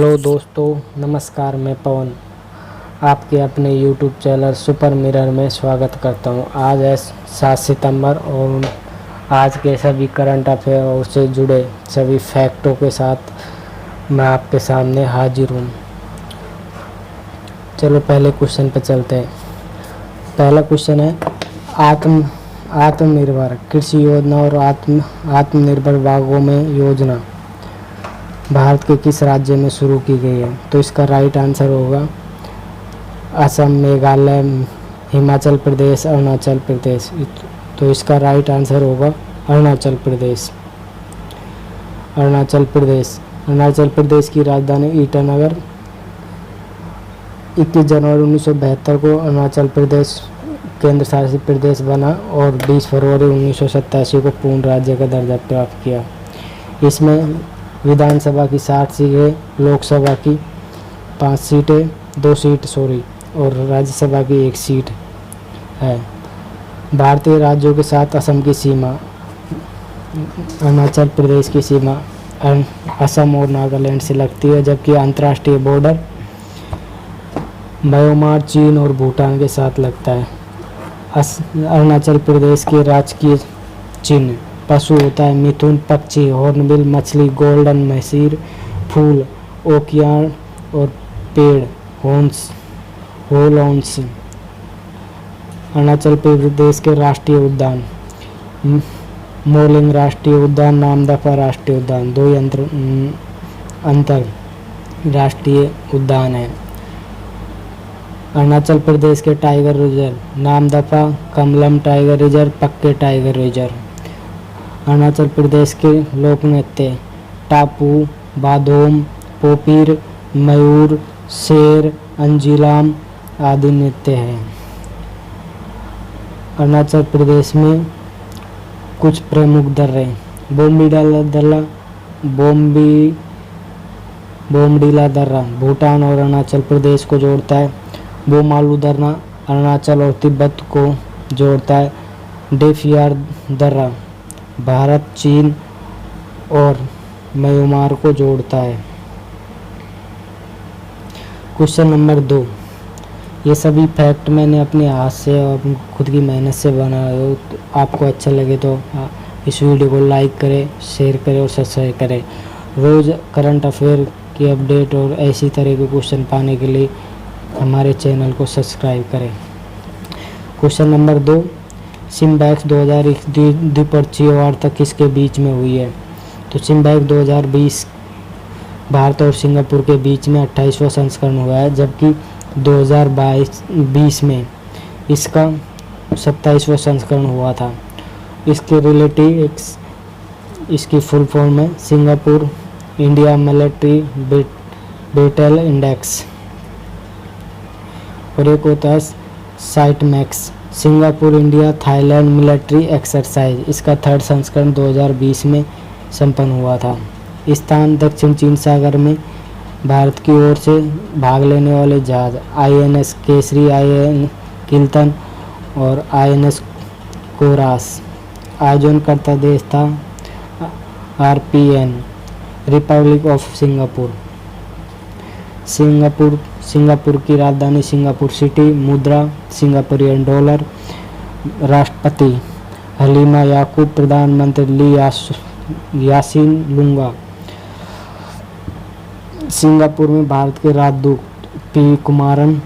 Hello दोस्तों, नमस्कार। मैं पवन आपके अपने यूट्यूब चैनल सुपर मिरर में स्वागत करता हूं। आज है 7 सितंबर और आज के सभी करंट अफेयर और उससे जुड़े सभी फैक्टों के साथ मैं आपके सामने हाजिर हूं। चलो पहले क्वेश्चन पर चलते हैं। पहला क्वेश्चन है आत्मनिर्भर कृषि योजना और आत्मनिर्भर बागों में योजना भारत के किस राज्य में शुरू की गई है? तो इसका राइट आंसर होगा असम, मेघालय, हिमाचल प्रदेश, अरुणाचल प्रदेश। तो इसका राइट आंसर होगा अरुणाचल प्रदेश। अरुणाचल प्रदेश की राजधानी ईटानगर। 21 जनवरी 1972 को अरुणाचल प्रदेश केंद्र शासित प्रदेश बना और 20 फरवरी 1987 को पूर्ण राज्य का दर्जा प्राप्त किया। इसमें विधानसभा की 60 सीटें, लोकसभा की 5 सीटें, 2 सीट और राज्यसभा की 1 सीट है। भारतीय राज्यों के साथ असम की सीमा, अरुणाचल प्रदेश की सीमा असम और नागालैंड से लगती है, जबकि अंतर्राष्ट्रीय बॉर्डर म्यांमार, चीन और भूटान के साथ लगता है। अरुणाचल प्रदेश के राजकीय चिन्ह पशु होता है मिथुन, पक्षी हॉर्नबिल, मछली गोल्डन महसीर, फूल ओकियान और पेड़ होलॉन्स। अरुणाचल प्रदेश के राष्ट्रीय उद्यान मोलिंग राष्ट्रीय उद्यान, नामदफा राष्ट्रीय उद्यान, 2 अंतरराष्ट्रीय उद्यान है। अरुणाचल प्रदेश के tiger reserve Namdapha, Kamalam tiger reserve, पक्के टाइगर रिजर्व। अरुणाचल प्रदेश के लोक नृत्य टापू, बादोम, पोपीर, मयूर, शेर, अंजिलाम आदि नृत्य हैं। अरुणाचल प्रदेश में कुछ प्रमुख दर्रे बोमडीला दर्रा भूटान और अरुणाचल प्रदेश को जोड़ता है। बोमालू दर्रा अरुणाचल और तिब्बत को जोड़ता है। डेफियार दर्रा भारत, चीन और म्यांमार को जोड़ता है। Question number 2। ये सभी फैक्ट मैंने अपने हाथ से और खुद की मेहनत से बनाए हो। तो आपको अच्छा लगे तो इस वीडियो को लाइक करें, शेयर करें और सब्सक्राइब करें। रोज़ करंट अफेयर की अपडेट और ऐसी तरह के क्वेश्चन पाने के लिए हमारे चैनल को सब्सक्राइब करें। Question number 2। सिम्बैक्स 2021 द्विपक्षीय वार्ता किसके बीच में हुई है? तो सिम्बैक्स 2020 भारत और सिंगापुर के बीच में 28वां संस्करण हुआ है, जबकि 2020 में इसका 27वां संस्करण हुआ था। इसके रिलेटिव इसकी फुल फॉर्म है Singapore India military battle index और एक होता है site max Singapore India Thailand military exercise. इसका 3rd संस्करण 2020 में संपन्न हुआ था। स्थान दक्षिण चीन सागर में भारत की ओर से भाग लेने वाले जहाज INS केसरी, INS किल्तन और INS कोरास। आयोजनकर्ता देश था RPN Republic of Singapore. Singapore की राजधानी सिंगापुर सिटी। मुद्रा सिंगापुरियन डॉलर। राष्ट्रपति हलीमा याकूब। प्रधानमंत्री ली यासीन लुंगा। सिंगापुर में भारत के राजदूत P कुमारन।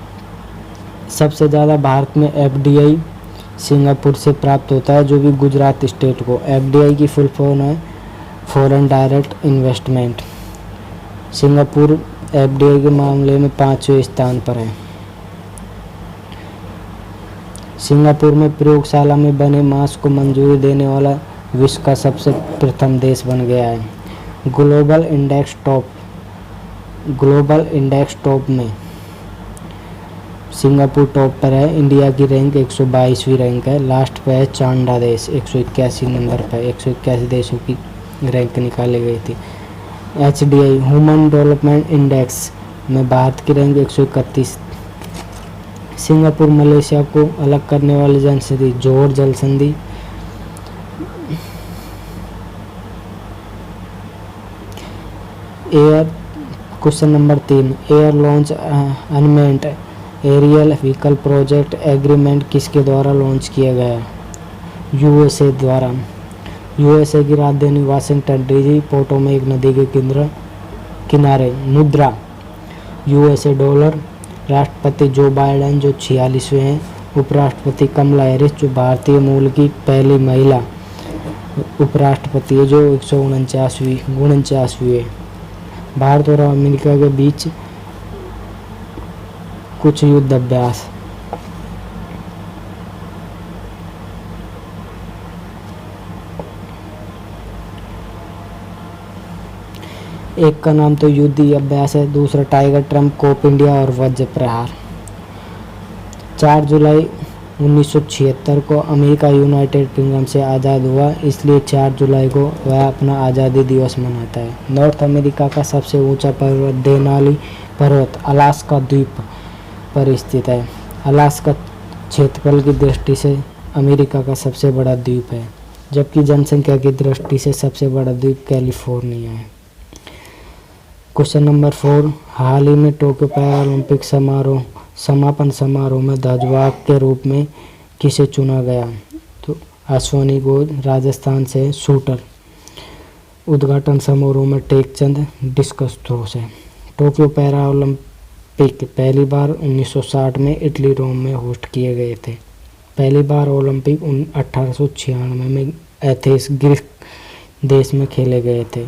सबसे ज़्यादा भारत में FDI सिंगापुर से प्राप्त होता है, जो कि गुजरात स्टेट को। FDI की फुल फॉर्म है foreign direct investment. Singapore FDI के मामले में 5वें स्थान पर है। सिंगापुर में प्रयोगशाला में बने मांस को मंजूरी देने वाला विश्व का सबसे प्रथम देश बन गया है। ग्लोबल इंडेक्स टॉप में सिंगापुर टॉप पर है। इंडिया की रैंक 122वीं रैंक है। लास्ट पे है चांडा देश 181 नंबर पर। 181 देशों की रैंक निकाली गई थी। HDI ह्यूमन डेवलपमेंट इंडेक्स में भारत की रैंक 131। सिंगापुर मलेशिया को अलग करने वाली जनसंधि जोहर जल संधि। Air question number 3, air launch unmanned aerial vehicle project agreement किसके द्वारा लॉन्च किया गया? यूएसए द्वारा। यूएसए की राजधानी वाशिंगटन डीसी, पोटोमेक नदी के किनारे। मुद्रा यूएसए डॉलर। राष्ट्रपति जो बाइडेन जो 46वें हैं। उपराष्ट्रपति कमला हैरिस जो भारतीय मूल की पहली महिला उपराष्ट्रपति है जो 149वीं है। भारत और अमेरिका के बीच कुछ युद्ध अभ्यास। एक का नाम तो युद्ध अभ्यास है, दूसरा टाइगर ट्रम्प, कोप इंडिया और वज्र प्रहार। 4 जुलाई 1976 को अमेरिका यूनाइटेड किंगडम से आज़ाद हुआ, इसलिए 4 जुलाई को वह अपना आज़ादी दिवस मनाता है। नॉर्थ अमेरिका का सबसे ऊंचा पर्वत देनाली पर्वत अलास्का द्वीप पर स्थित है। अलास्का क्षेत्रफल की दृष्टि से अमेरिका का सबसे बड़ा द्वीप है, जबकि जनसंख्या की दृष्टि से सबसे बड़ा द्वीप कैलिफोर्निया है। क्वेश्चन नंबर 4, हाल ही में टोक्यो पैरालंपिक समापन समारोह में ध्वजवाहक के रूप में किसे चुना गया? तो अश्वनी घोष राजस्थान से शूटर। उद्घाटन समारोह में टेकचंद डिस्कस थ्रो से। टोक्यो पैरालंपिक पहली बार 1960 में इटली रोम में होस्ट किए गए थे। पहली बार ओलंपिक 1896 में एथेंस ग्रीस देश में खेले गए थे।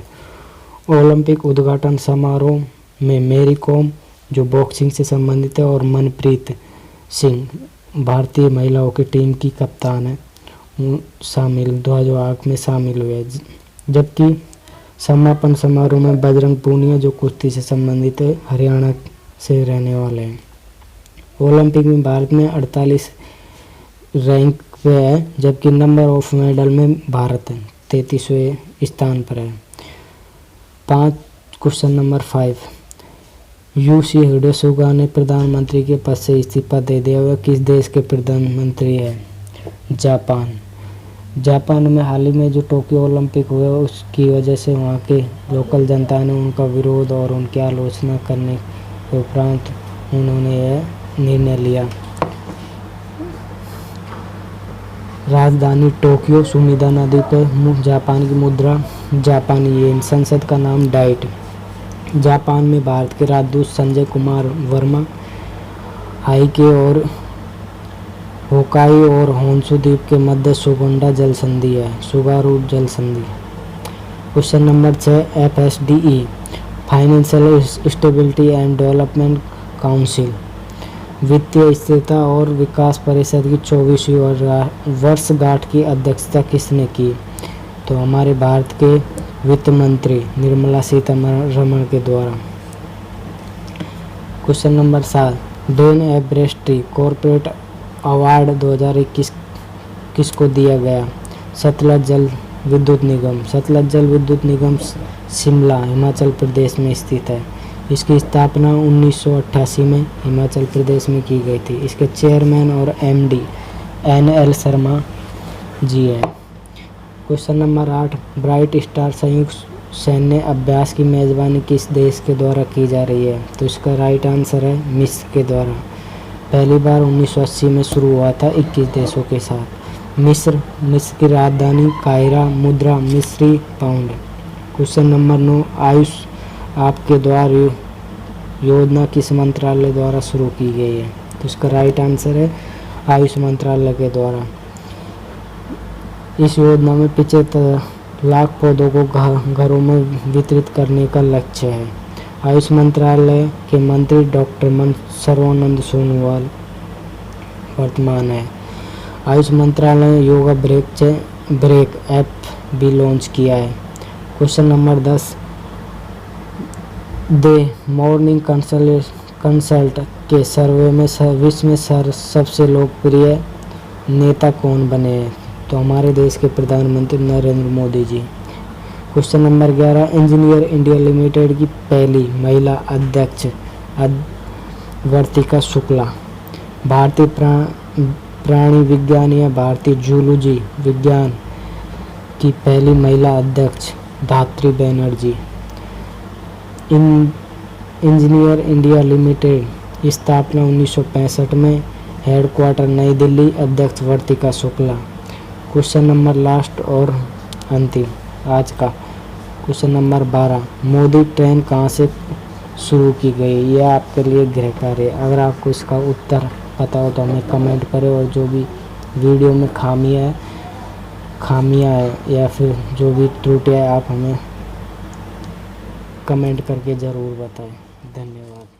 ओलंपिक उद्घाटन समारोह में मेरी कॉम जो बॉक्सिंग से संबंधित है और मनप्रीत सिंह भारतीय महिलाओं की टीम की कप्तान है ध्वजवाहक में शामिल हुए, जबकि समापन समारोह में बजरंग पूनिया जो कुश्ती से संबंधित है हरियाणा से रहने वाले हैं। ओलंपिक में भारत में 48 रैंक पे है, जबकि नंबर ऑफ मेडल में भारत 33वें स्थान पर है। 5 क्वेश्चन नंबर 5, यूसी हिडेसुगा ने प्रधानमंत्री के पद से इस्तीफा दे दिया। वह किस देश के प्रधानमंत्री है? जापान। जापान में हाल ही में जो टोक्यो ओलंपिक हुए उसकी वजह से वहाँ के लोकल जनता ने उनका विरोध और उनकी आलोचना करने के उपरांत उन्होंने यह निर्णय लिया। राजधानी टोक्यो, सुमिदा नदी पर जापान की मुद्रा जापानी येन। संसद का नाम डाइट। जापान में भारत के राजदूत संजय कुमार वर्मा हाइके और होकाई और होन्शु द्वीप के मध्य सुगोंडा जल संधि है, सुगारू जल संधि। Question number 6, FSDE financial stability and development council वित्तीय स्थिरता और विकास परिषद की 24वीं वर्षगांठ की अध्यक्षता किसने की? तो हमारे भारत के वित्त मंत्री निर्मला सीतारमण के द्वारा। Question number 7, Dun and Bradstreet corporate award 2021 किसको दिया गया? सतलज जल विद्युत निगम। सतलज जल विद्युत निगम शिमला हिमाचल प्रदेश में स्थित है। इसकी स्थापना 1988 में हिमाचल प्रदेश में की गई थी। इसके चेयरमैन और MD NL शर्मा जी हैं। क्वेश्चन नंबर 8, ब्राइट स्टार संयुक्त सैन्य अभ्यास की मेज़बानी किस देश के द्वारा की जा रही है? तो इसका राइट आंसर है मिस्र के द्वारा। पहली बार 1980 में शुरू हुआ था 21 देशों के साथ। मिस्र की राजधानी काहिरा। मुद्रा मिस्री पाउंड। क्वेश्चन नंबर 9, आयुष आपके द्वारा योजना किस मंत्रालय द्वारा शुरू की गई है? तो इसका राइट आंसर है आयुष मंत्रालय के द्वारा। इस योजना में 75 लाख पौधों को घरों में वितरित करने का लक्ष्य है। आयुष मंत्रालय के मंत्री डॉक्टर सर्वानंद सोनोवाल वर्तमान है। आयुष मंत्रालय ने योगा ब्रेक ऐप भी लॉन्च किया है। Question number 10, the morning consult के सर्वे में विश्व में सबसे लोकप्रिय नेता कौन बने हैं? तो हमारे देश के प्रधानमंत्री Narendra Modi ji. Question number 11, engineer India limited की पहली महिला अध्यक्ष वर्तिका शुक्ला। भारतीय प्राणी विज्ञान या भारतीय जूलॉजी विज्ञान की पहली महिला अध्यक्ष धात्री बनर्जी। इंजीनियर इंडिया लिमिटेड, स्थापना 1965 में, हेडक्वार्टर नई दिल्ली, अध्यक्ष वर्तिका शुक्ला। क्वेश्चन नंबर लास्ट और अंतिम आज का क्वेश्चन नंबर 12, मोदी ट्रेन कहाँ से शुरू की गई? यह आपके लिए गृह कार्य है। अगर आपको इसका उत्तर पता हो तो हमें कमेंट करें, और जो भी वीडियो में खामियां है या फिर जो भी त्रुटियाँ है आप हमें कमेंट करके ज़रूर बताएं। धन्यवाद।